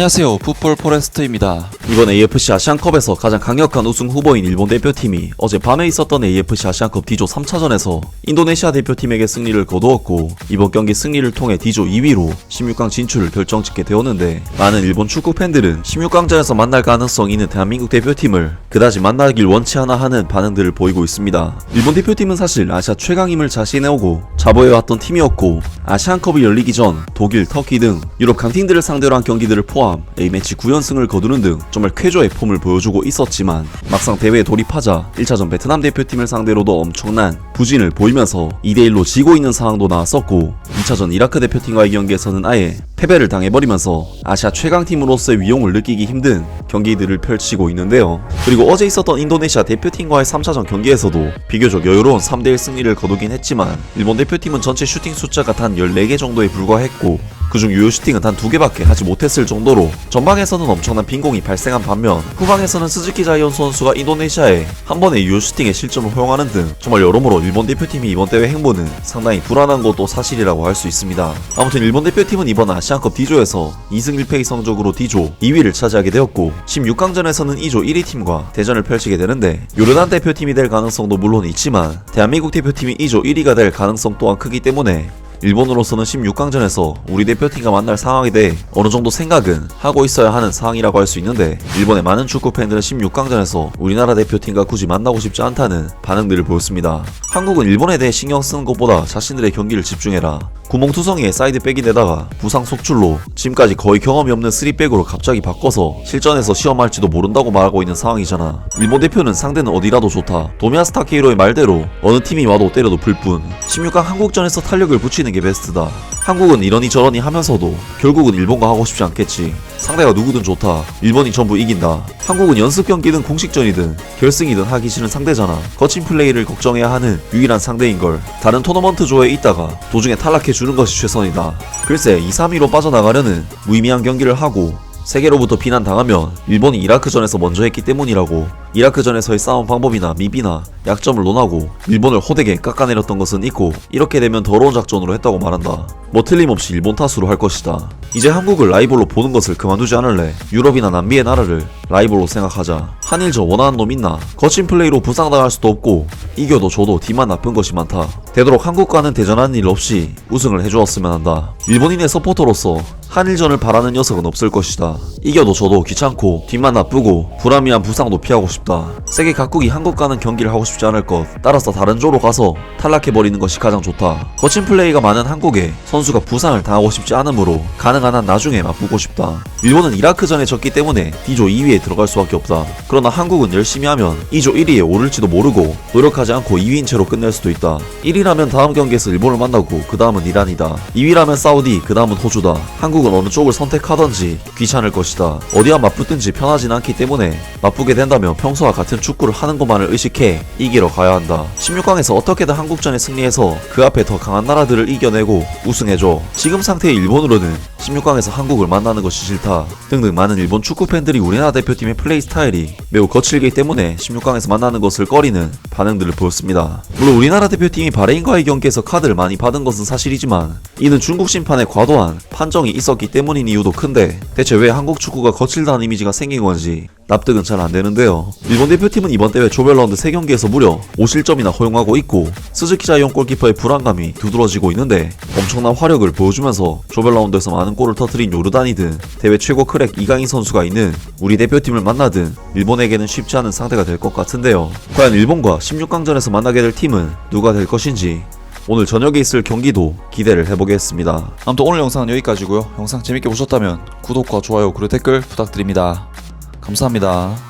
안녕하세요, 풋볼 포레스트입니다. 이번 AFC 아시안컵에서 가장 강력한 우승 후보인 일본 대표팀이 어제 밤에 있었던 AFC 아시안컵 D조 3차전에서 인도네시아 대표팀에게 승리를 거두었고, 이번 경기 승리를 통해 D조 2위로 16강 진출을 결정짓게 되었는데, 많은 일본 축구 팬들은 16강전에서 만날 가능성이 있는 대한민국 대표팀을 그다지 만나길 원치 않아 하는 반응들을 보이고 있습니다. 일본 대표팀은 사실 아시아 최강임을 자신해오고 자부해왔던 팀이었고, 아시안컵이 열리기 전 독일, 터키 등 유럽 강팀들을 상대로 한 경기들을 포함 A매치 9연승을 거두는 등 정말 쾌조의 폼을 보여주고 있었지만, 막상 대회에 돌입하자 1차전 베트남 대표팀을 상대로도 엄청난 부진을 보이면서 2대1로 지고 있는 상황도 나왔었고, 2차전 이라크 대표팀과의 경기에서는 아예 패배를 당해버리면서 아시아 최강팀으로서의 위용을 느끼기 힘든 경기들을 펼치고 있는데요. 그리고 어제 있었던 인도네시아 대표팀과의 3차전 경기에서도 비교적 여유로운 3대1 승리를 거두긴 했지만, 일본 대표팀은 전체 슈팅 숫자가 단 14개 정도에 불과했고, 그중 유효 슈팅은 단 2개밖에 하지 못했을 정도로 전방에서는 엄청난 빈공이 발생한 반면, 후방에서는 스즈키 자이언 선수가 인도네시아의 한 번의 유효 슈팅의 실점을 허용하는 등 정말 여러모로 일본 대표팀이 이번 대회 행보는 상당히 불안한 것도 사실이라고 할 수 있습니다. 아무튼 일본 대표팀은 이번 아시안컵 D조에서 2승 1패의 성적으로 D조 2위를 차지하게 되었고, 16강전에서는 2조 1위 팀과 대전을 펼치게 되는데, 요르단 대표팀이 될 가능성도 물론 있지만 대한민국 대표팀이 2조 1위가 될 가능성 또한 크기 때문에, 일본으로서는 16강전에서 우리 대표팀과 만날 상황에 대해 어느정도 생각은 하고 있어야 하는 상황이라고 할 수 있는데, 일본의 많은 축구 팬들은 16강전에서 우리나라 대표팀과 굳이 만나고 싶지 않다는 반응들을 보였습니다. 한국은 일본에 대해 신경 쓰는 것보다 자신들의 경기를 집중해라, 구멍투성이에 사이드백인데다가 부상 속출로 지금까지 거의 경험이 없는 3백으로 갑자기 바꿔서 실전에서 시험할지도 모른다고 말하고 있는 상황이잖아. 일본 대표는 상대는 어디라도 좋다, 도미야스 타케히로의 말대로 어느 팀이 와도 때려도 불뿐, 16강 한국전에서 탄력을 붙이는 게 베스트다. 한국은 이러니 저러니 하면서도 결국은 일본과 하고 싶지 않겠지. 상대가 누구든 좋다, 일본이 전부 이긴다. 한국은 연습 경기든 공식전이든 결승이든 하기 싫은 상대잖아. 거친 플레이를 걱정해야 하는 유일한 상대인걸. 다른 토너먼트 조에 있다가 도중에 탈락해주는 것이 최선이다. 글쎄, 2, 3위로 빠져나가려는 무의미한 경기를 하고 세계로부터 비난당하면 일본이 이라크전에서 먼저 했기 때문이라고, 이라크전에서의 싸움 방법이나 밉이나 약점을 논하고 일본을 호되게 깎아내렸던 것은 있고, 이렇게 되면 더러운 작전으로 했다고 말한다. 뭐 틀림없이 일본 탓으로 할 것이다. 이제 한국을 라이벌로 보는 것을 그만두지 않을래? 유럽이나 남미의 나라를 라이벌로 생각하자. 한일전 원하는 놈 있나? 거친 플레이로 부상당할 수도 없고, 이겨도 져도 뒤만 나쁜 것이 많다. 되도록 한국과는 대전하는 일 없이 우승을 해주었으면 한다. 일본인의 서포터로서 한일전을 바라는 녀석은 없을 것이다. 이겨도 져도 귀찮고 뒷만 나쁘고 불합리한 부상도 피하고 싶다. 세계 각국이 한국과는 경기를 하고 싶지 않을 것. 따라서 다른 조로 가서 탈락해버리는 것이 가장 좋다. 거친 플레이가 많은 한국에 선수가 부상을 당하고 싶지 않으므로 가능한 한 나중에 맛보고 싶다. 일본은 이라크전에 졌기 때문에 D조 2위에 들어갈 수밖에 없다. 그러나 한국은 열심히 하면 2조 1위에 오를지도 모르고, 노력하지 않고 2위인 채로 끝낼 수도 있다. 1위라면 다음 경기에서 일본을 만나고 그 다음은 이란이다. 2위라면 사우디, 그 다음은 호주다. 한국은 어느 쪽을 선택하던지 귀찮을 것이다. 어디와 맞붙든지 편하진 않기 때문에 맞붙게 된다면 평소와 같은 축구를 하는 것만을 의식해 이기러 가야 한다. 16강에서 어떻게든 한국전에 승리해서 그 앞에 더 강한 나라들을 이겨내고 우승해줘. 지금 상태의 일본으로는 16강에서 한국을 만나는 것이 싫다 등등 많은 일본 축구 팬들이 우리나라 대표팀의 플레이 스타일이 매우 거칠기 때문에 16강에서 만나는 것을 꺼리는 반응들을 보였습니다. 물론 우리나라 대표팀이 바레인과의 경기에서 카드를 많이 받은 것은 사실이지만, 이는 중국 심판의 과도한 판정이 있었기 때문인 이유도 큰데, 대체 왜 한국 축구가 거칠다는 이미지가 생긴 건지 납득은 잘 안 되는데요. 일본 대표팀은 이번 대회 조별 라운드 3경기에서 무려 5실점이나 허용하고 있고, 스즈키 자이언 골키퍼의 불안감이 두드러지고 있는데, 엄청난 화력을 보여주면서 조별 라운드에서 많은 골을 터뜨린 요르단이든 대회 최고 크랙 이강인 선수가 있는 우리 대표팀을 만나든 일본에게는 쉽지 않은 상대가 될 것 같은데요. 과연 일본과 16강전에서 만나게 될 팀은 누가 될 것인지 오늘 저녁에 있을 경기도 기대를 해보겠습니다. 아무튼 오늘 영상은 여기까지고요. 영상 재밌게 보셨다면 구독과 좋아요 그리고 댓글 부탁드립니다. 감사합니다.